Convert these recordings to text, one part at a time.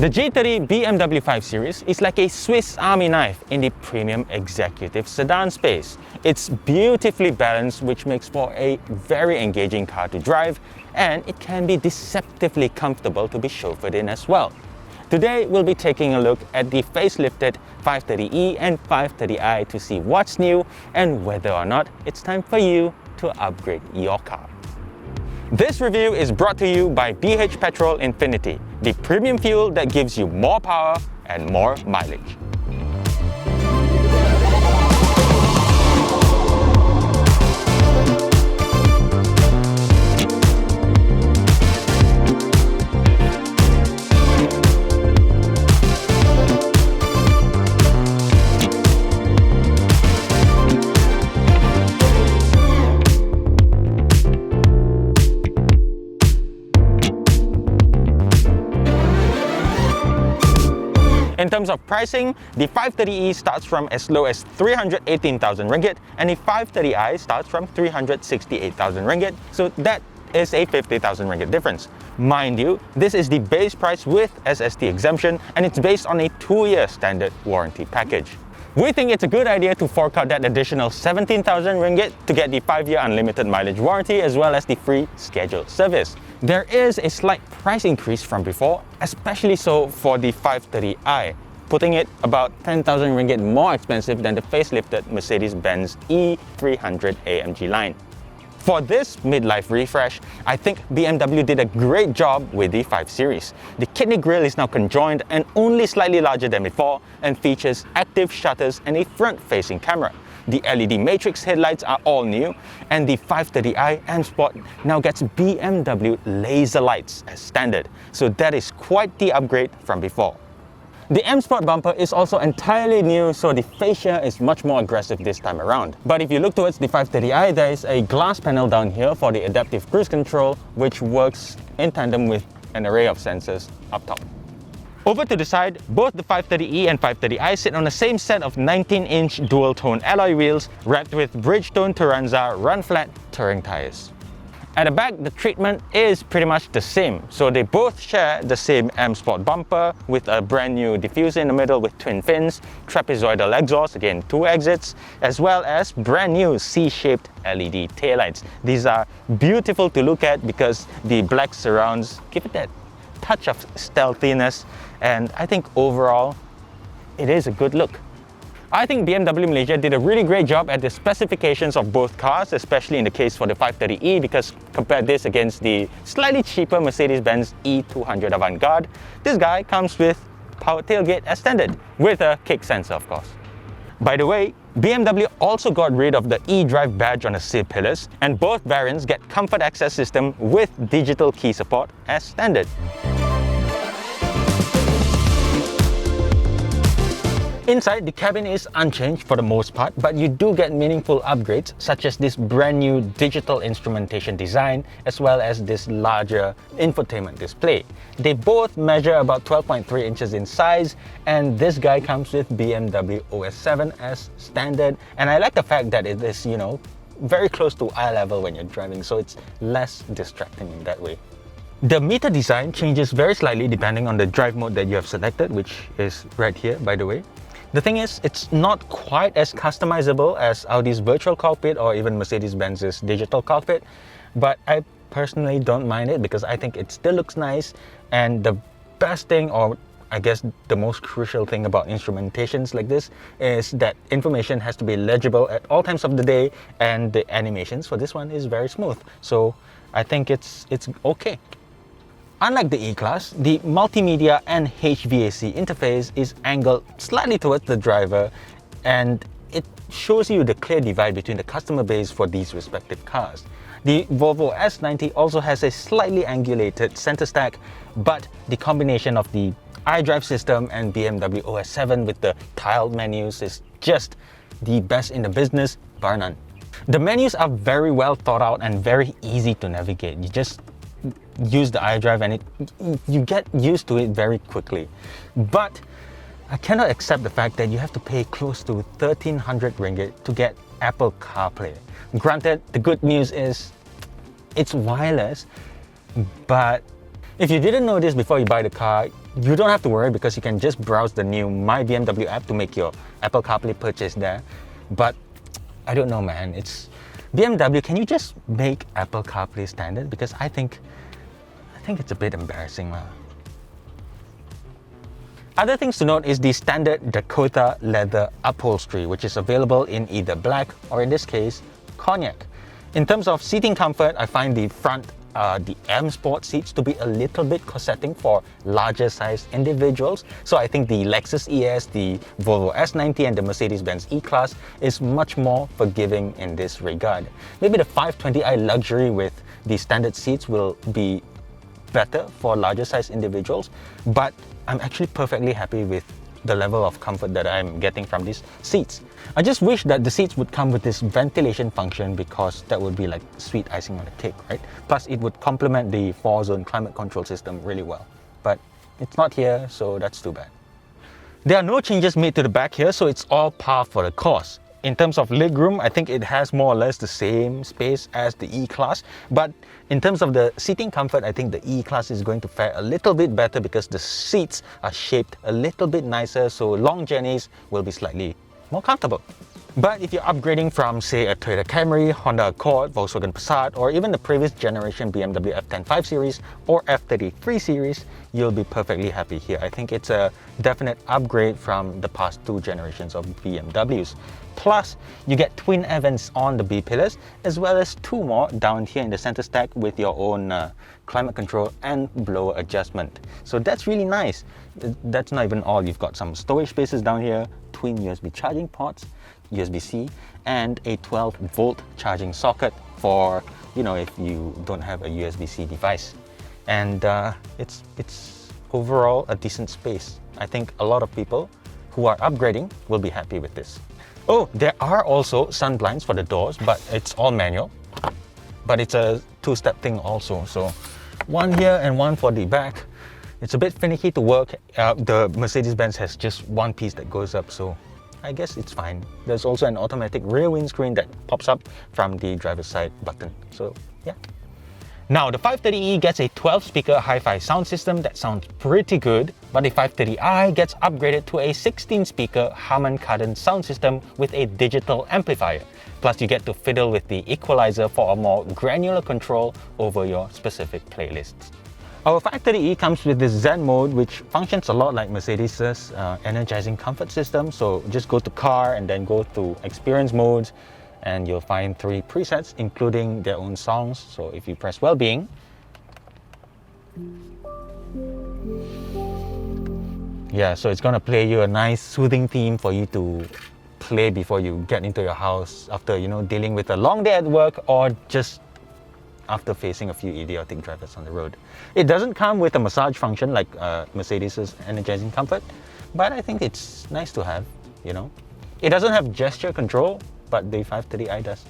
The G30 BMW 5 Series is like a Swiss Army knife in the premium executive sedan space. It's beautifully balanced, which makes for a very engaging car to drive, and it can be deceptively comfortable to be chauffeured in as well. Today, we'll be taking a look at the facelifted 530e and 530i to see what's new and whether or not it's time for you to upgrade your car. This review is brought to you by BH Petrol Infinity, the premium fuel that gives you more power and more mileage. In terms of pricing, the 530e starts from as low as 318,000 ringgit and the 530i starts from 368,000 ringgit, so that is a 50,000 ringgit difference. Mind you, this is the base price with SST exemption and it's based on a 2-year standard warranty package. We think it's a good idea to fork out that additional 17,000 ringgit to get the 5-year unlimited mileage warranty as well as the free scheduled service. There is a slight price increase from before, especially so for the 530i, putting it about 10,000 ringgit more expensive than the facelifted Mercedes-Benz E300 AMG line. For this midlife refresh, I think BMW did a great job with the 5 Series. The kidney grille is now conjoined and only slightly larger than before and features active shutters and a front-facing camera. The LED matrix headlights are all new and the 530i M Sport now gets BMW laser lights as standard, so that is quite the upgrade from before. The M Sport bumper is also entirely new, so the fascia is much more aggressive this time around. But if you look towards the 530i, there is a glass panel down here for the adaptive cruise control, which works in tandem with an array of sensors up top. Over to the side, both the 530e and 530i sit on the same set of 19-inch dual-tone alloy wheels wrapped with Bridgestone Turanza run-flat touring tires. At the back, the treatment is pretty much the same, so they both share the same M Sport bumper with a brand new diffuser in the middle with twin fins, trapezoidal exhaust, again 2 exits, as well as brand new C-shaped LED taillights. These are beautiful to look at because the black surrounds give it that touch of stealthiness, and I think overall it is a good look. I think BMW Malaysia did a really great job at the specifications of both cars, especially in the case for the 530e, because compare this against the slightly cheaper Mercedes-Benz E200 Avantgarde, this guy comes with powered tailgate as standard, with a kick sensor of course. By the way, BMW also got rid of the eDrive badge on the C pillars, and both variants get comfort access system with digital key support as standard. Inside, the cabin is unchanged for the most part, but you do get meaningful upgrades such as this brand new digital instrumentation design as well as this larger infotainment display. They both measure about 12.3 inches in size, and this guy comes with BMW OS 7 as standard, and I like the fact that it is, very close to eye level when you're driving, so it's less distracting in that way. The meter design changes very slightly depending on the drive mode that you have selected, which is right here by the way. The thing is, it's not quite as customizable as Audi's virtual cockpit or even Mercedes-Benz's digital cockpit, but I personally don't mind it because I think it still looks nice, and the best thing, or I guess the most crucial thing about instrumentations like this, is that information has to be legible at all times of the day, and the animations for this one is very smooth, so I think it's okay. Unlike the E-Class, the multimedia and HVAC interface is angled slightly towards the driver, and it shows you the clear divide between the customer base for these respective cars. The Volvo S90 also has a slightly angulated center stack, but the combination of the iDrive system and BMW OS 7 with the tiled menus is just the best in the business, bar none. The menus are very well thought out and very easy to navigate. You just use the iDrive and you get used to it very quickly. But I cannot accept the fact that you have to pay close to 1,300 ringgit to get Apple CarPlay. Granted, the good news is it's wireless, but If you didn't know this before you buy the car, you don't have to worry because you can just browse the new My BMW app to make your Apple CarPlay purchase there. But I don't know, man. It's BMW. Can you just make Apple CarPlay standard? Because I think it's a bit embarrassing, man. Other things to note is the standard Dakota leather upholstery, which is available in either black or, in this case, cognac. In terms of seating comfort, I find the front, the M Sport seats to be a little bit corsetting for larger sized individuals. So I think the Lexus ES, the Volvo S90 and the Mercedes-Benz E-Class is much more forgiving in this regard. Maybe the 520i luxury with the standard seats will be better for larger sized individuals, but I'm actually perfectly happy with the level of comfort that I'm getting from these seats. I just wish that the seats would come with this ventilation function because that would be like sweet icing on the cake, right? Plus it would complement the 4-zone climate control system really well. But it's not here, so that's too bad. There are no changes made to the back here, so it's all par for the course. In terms of legroom, I think it has more or less the same space as the E-Class, but in terms of the seating comfort, I think the E-Class is going to fare a little bit better because the seats are shaped a little bit nicer, so long journeys will be slightly more comfortable. But if you're upgrading from, say, a Toyota Camry, Honda Accord, Volkswagen Passat, or even the previous generation BMW F10 5 Series or F33 Series, you'll be perfectly happy here. I think it's a definite upgrade from the past 2 generations of BMWs. Plus, you get twin air vents on the B-pillars, as well as 2 more down here in the center stack with your own climate control and blower adjustment. So that's really nice. That's not even all. You've got some storage spaces down here, twin USB charging ports, USB-C, and a 12-volt charging socket for, you know, if you don't have a USB-C device. And it's overall a decent space. I think a lot of people who are upgrading will be happy with this. Oh, there are also sun blinds for the doors, but it's all manual. But it's a 2-step thing also. So one here and one for the back. It's a bit finicky to work. The Mercedes-Benz has just one piece that goes up, so I guess it's fine. There's also an automatic rear windscreen that pops up from the driver's side button. So yeah. Now, the 530e gets a 12-speaker hi-fi sound system that sounds pretty good, but the 530i gets upgraded to a 16-speaker Harman Kardon sound system with a digital amplifier. Plus, you get to fiddle with the equalizer for a more granular control over your specific playlists. Our 530e comes with this Zen mode, which functions a lot like Mercedes' energizing comfort system. So just go to car and then go to experience modes, and you'll find 3 presets, including their own songs. So if you press well-being, yeah, so it's gonna play you a nice soothing theme for you to play before you get into your house after, you know, dealing with a long day at work or just after facing a few idiotic drivers on the road. It doesn't come with a massage function like Mercedes' energizing comfort, but I think it's nice to have, you know. It doesn't have gesture control, but the 530i does.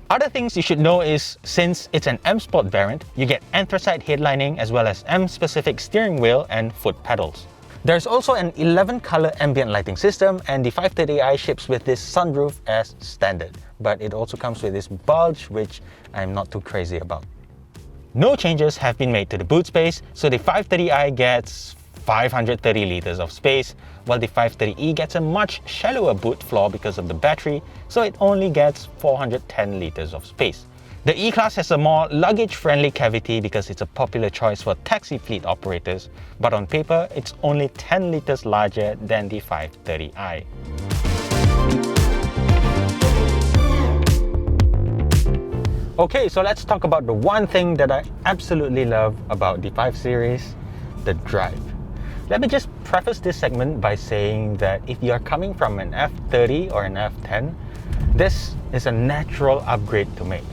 Other things you should know is, since it's an M Sport variant, you get anthracite headlining as well as M-specific steering wheel and foot pedals. There's also an 11-color ambient lighting system, and the 530i ships with this sunroof as standard, but it also comes with this bulge, which I'm not too crazy about. No changes have been made to the boot space, so the 530i gets 530 liters of space, while the 530e gets a much shallower boot floor because of the battery, so it only gets 410 liters of space. The E-Class has a more luggage-friendly cavity because it's a popular choice for taxi fleet operators, but on paper, it's only 10 liters larger than the 530i. Okay, so let's talk about the one thing that I absolutely love about the 5 Series, the drive. Let me just preface this segment by saying that if you are coming from an F30 or an F10, this is a natural upgrade to make.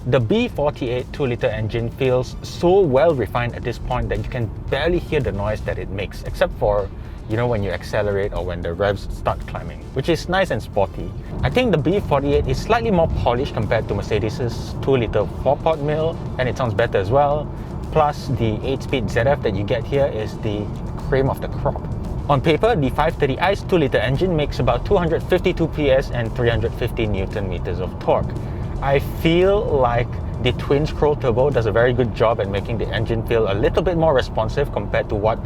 The B48 2-liter engine feels so well refined at this point that you can barely hear the noise that it makes, except for, you know, when you accelerate or when the revs start climbing, which is nice and sporty. I think the B48 is slightly more polished compared to Mercedes' 2-liter 4-pot mill, and it sounds better as well. Plus, the 8-speed ZF that you get here is the cream of the crop. On paper, the 530i's 2-liter engine makes about 252 PS and 350 Newton meters of torque. I feel like the twin-scroll turbo does a very good job at making the engine feel a little bit more responsive compared to what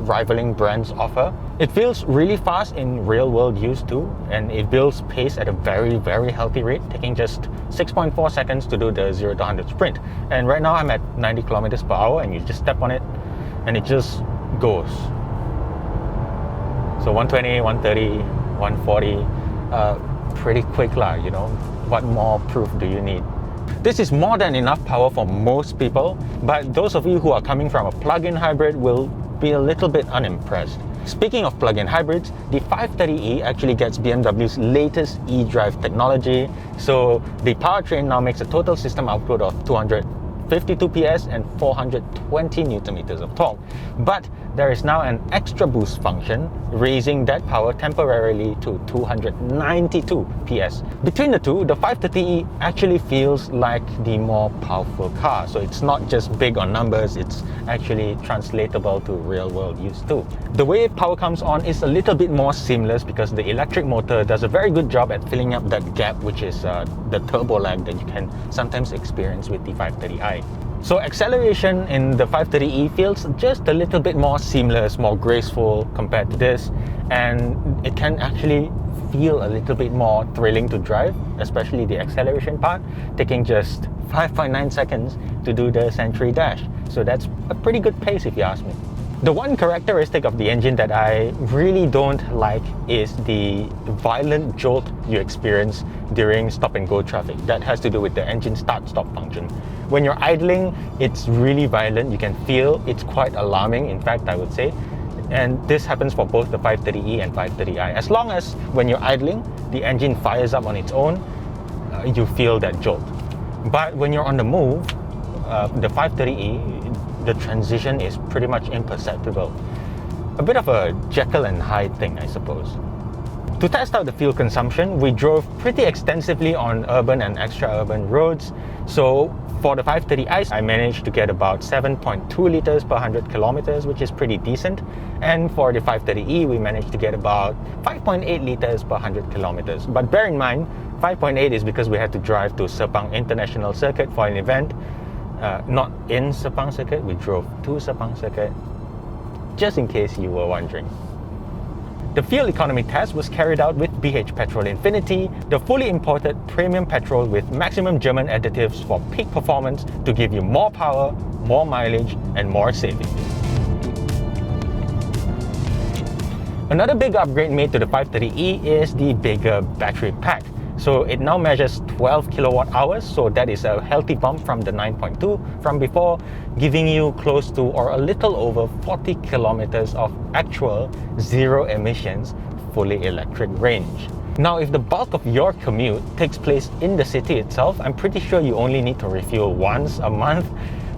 rivaling brands offer. It feels really fast in real-world use too, and it builds pace at a very healthy rate, taking just 6.4 seconds to do the 0 to 100 sprint. And right now I'm at 90 kilometers per hour, and you just step on it and it just goes. So 120, 130, 140, pretty quick lah, you know. What more proof do you need? This is more than enough power for most people, but those of you who are coming from a plug-in hybrid will be a little bit unimpressed. Speaking of plug-in hybrids, the 530e actually gets BMW's latest eDrive technology, so the powertrain now makes a total system output of 252 PS and 420 Newton meters of torque. But there is now an extra boost function, raising that power temporarily to 292 PS. Between the two, the 530e actually feels like the more powerful car. So it's not just big on numbers, it's actually translatable to real-world use too. The way power comes on is a little bit more seamless because the electric motor does a very good job at filling up that gap, which is the turbo lag that you can sometimes experience with the 530i. So acceleration in the 530e feels just a little bit more seamless, more graceful compared to this, and it can actually feel a little bit more thrilling to drive, especially the acceleration part, taking just 5.9 seconds to do the Century Dash. So that's a pretty good pace if you ask me. The one characteristic of the engine that I really don't like is the violent jolt you experience during stop-and-go traffic. That has to do with the engine start-stop function. When you're idling, it's really violent. You can feel it's quite alarming, in fact, I would say. And this happens for both the 530e and 530i. As long as when you're idling, the engine fires up on its own, you feel that jolt. But when you're on the move, the 530e, the transition is pretty much imperceptible. A bit of a Jekyll and Hyde thing, I suppose. To test out the fuel consumption, we drove pretty extensively on urban and extra-urban roads. So for the 530i, I managed to get about 7.2 liters per 100 kilometers, which is pretty decent. And for the 530e, we managed to get about 5.8 liters per 100 kilometers. But bear in mind, 5.8 is because we had to drive to Sepang International Circuit for an event. Not in Sepang Circuit, we drove to Sepang Circuit, just in case you were wondering. The fuel economy test was carried out with BH Petrol Infinity, the fully imported premium petrol with maximum German additives for peak performance to give you more power, more mileage, and more savings. Another big upgrade made to the 530e is the bigger battery pack. So it now measures 12 kilowatt hours, so that is a healthy bump from the 9.2 from before, giving you close to or a little over 40 kilometers of actual zero emissions fully electric range. Now, if the bulk of your commute takes place in the city itself, I'm pretty sure you only need to refuel once a month.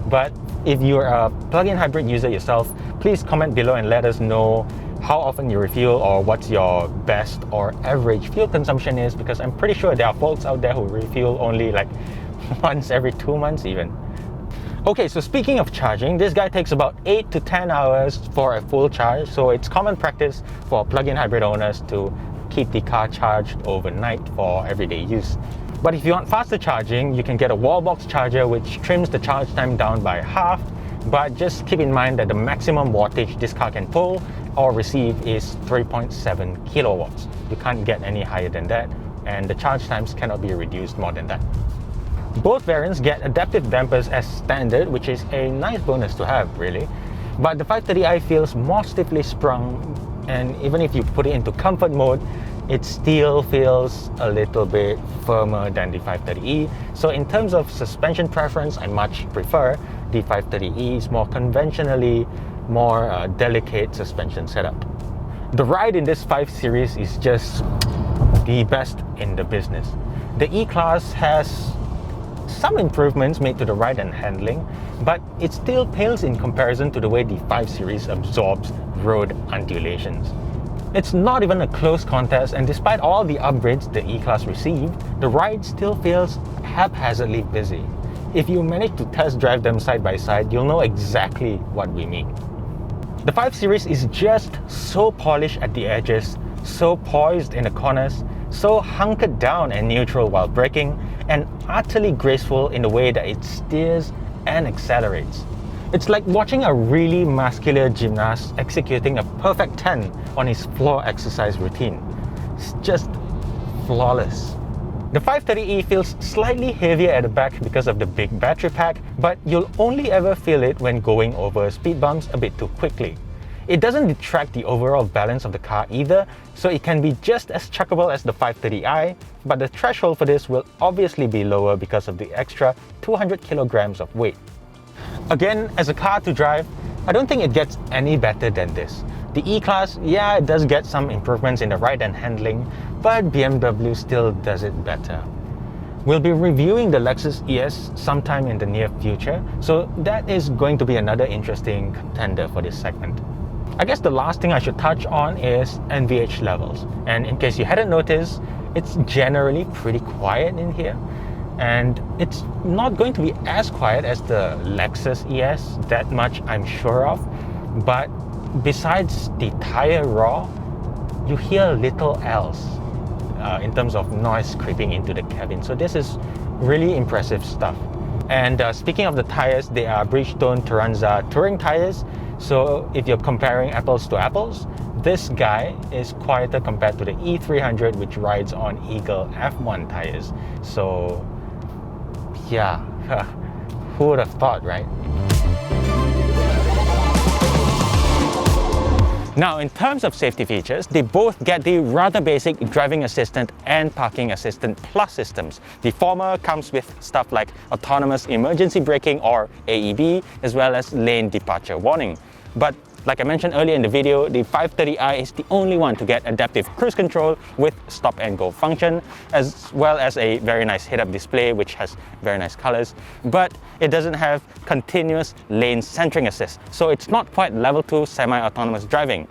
But if you're a plug-in hybrid user yourself, please comment below and let us know how often you refuel or what's your best or average fuel consumption is, because I'm pretty sure there are folks out there who refuel only like once every 2 months even. Okay, so speaking of charging, this guy takes about 8 to 10 hours for a full charge, so it's common practice for plug-in hybrid owners to keep the car charged overnight for everyday use. But if you want faster charging, you can get a wall box charger which trims the charge time down by half, but just keep in mind that the maximum wattage this car can pull or receive is 3.7 kilowatts. You can't get any higher than that, and the charge times cannot be reduced more than that. Both variants get adaptive dampers as standard, which is a nice bonus to have, really. But the 530i feels more stiffly sprung, and even if you put it into comfort mode, it still feels a little bit firmer than the 530e. So in terms of suspension preference, I much prefer the 530e's more conventionally more delicate suspension setup. The ride in this 5 Series is just the best in the business. The E-Class has some improvements made to the ride and handling, but it still pales in comparison to the way the 5 Series absorbs road undulations. It's not even a close contest, and despite all the upgrades the E-Class received, the ride still feels haphazardly busy. If you manage to test drive them side by side, you'll know exactly what we mean. The 5 Series is just so polished at the edges, so poised in the corners, so hunkered down and neutral while braking, and utterly graceful in the way that it steers and accelerates. It's like watching a really muscular gymnast executing a perfect 10 on his floor exercise routine. It's just flawless. The 530e feels slightly heavier at the back because of the big battery pack, but you'll only ever feel it when going over speed bumps a bit too quickly. It doesn't detract the overall balance of the car either, so it can be just as chuckable as the 530i, but the threshold for this will obviously be lower because of the extra 200 kilograms of weight. Again, as a car to drive, I don't think it gets any better than this. The E-Class, yeah, it does get some improvements in the ride and handling, but BMW still does it better. We'll be reviewing the Lexus ES sometime in the near future, so that is going to be another interesting contender for this segment. I guess the last thing I should touch on is NVH levels. And in case you hadn't noticed, it's generally pretty quiet in here. And it's not going to be as quiet as the Lexus ES, that much I'm sure of. But besides the tire roar, you hear little else in terms of noise creeping into the cabin. So this is really impressive stuff. And speaking of the tires, they are Bridgestone Turanza touring tires. So if you're comparing apples to apples, this guy is quieter compared to the E300, which rides on Eagle F1 tires. So yeah, who would have thought, right? Now, in terms of safety features, they both get the rather basic driving assistant and parking assistant plus systems. The former comes with stuff like autonomous emergency braking or AEB, as well as lane departure warning. But like I mentioned earlier in the video, the 530i is the only one to get adaptive cruise control with stop and go function, as well as a very nice head-up display which has very nice colors. But it doesn't have continuous lane centering assist, so it's not quite level 2 semi-autonomous driving.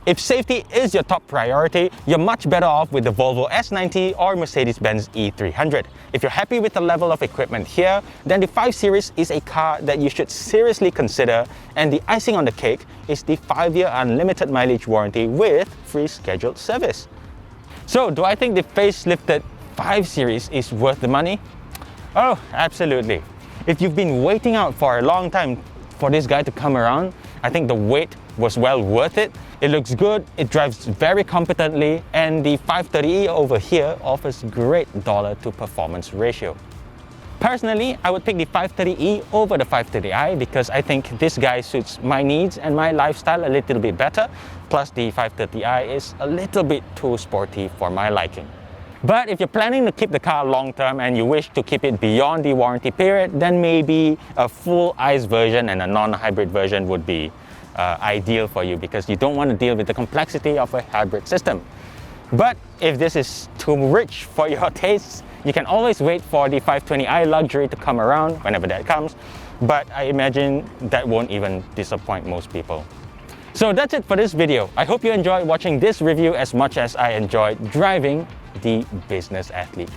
If safety is your top priority, you're much better off with the Volvo S90 or Mercedes-Benz E300. If you're happy with the level of equipment here, then the 5 Series is a car that you should seriously consider, and the icing on the cake is the 5-year unlimited mileage warranty with free scheduled service. So, do I think the facelifted 5 Series is worth the money? Oh, absolutely. If you've been waiting out for a long time for this guy to come around, I think the wait was well worth it. It looks good, it drives very competently, and the 530e over here offers great dollar to performance ratio. Personally, I would pick the 530e over the 530i because I think this guy suits my needs and my lifestyle a little bit better, plus the 530i is a little bit too sporty for my liking. But if you're planning to keep the car long term and you wish to keep it beyond the warranty period, then maybe a full ICE version and a non-hybrid version would be ideal for you because you don't want to deal with the complexity of a hybrid system. But if this is too rich for your tastes, you can always wait for the 520i luxury to come around whenever that comes, but I imagine that won't even disappoint most people. So that's it for this video. I hope you enjoyed watching this review as much as I enjoyed driving the business athlete.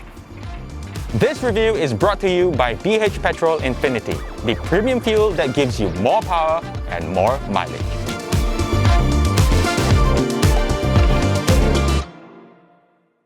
This review is brought to you by BH Petrol Infinity, the premium fuel that gives you more power and more mileage.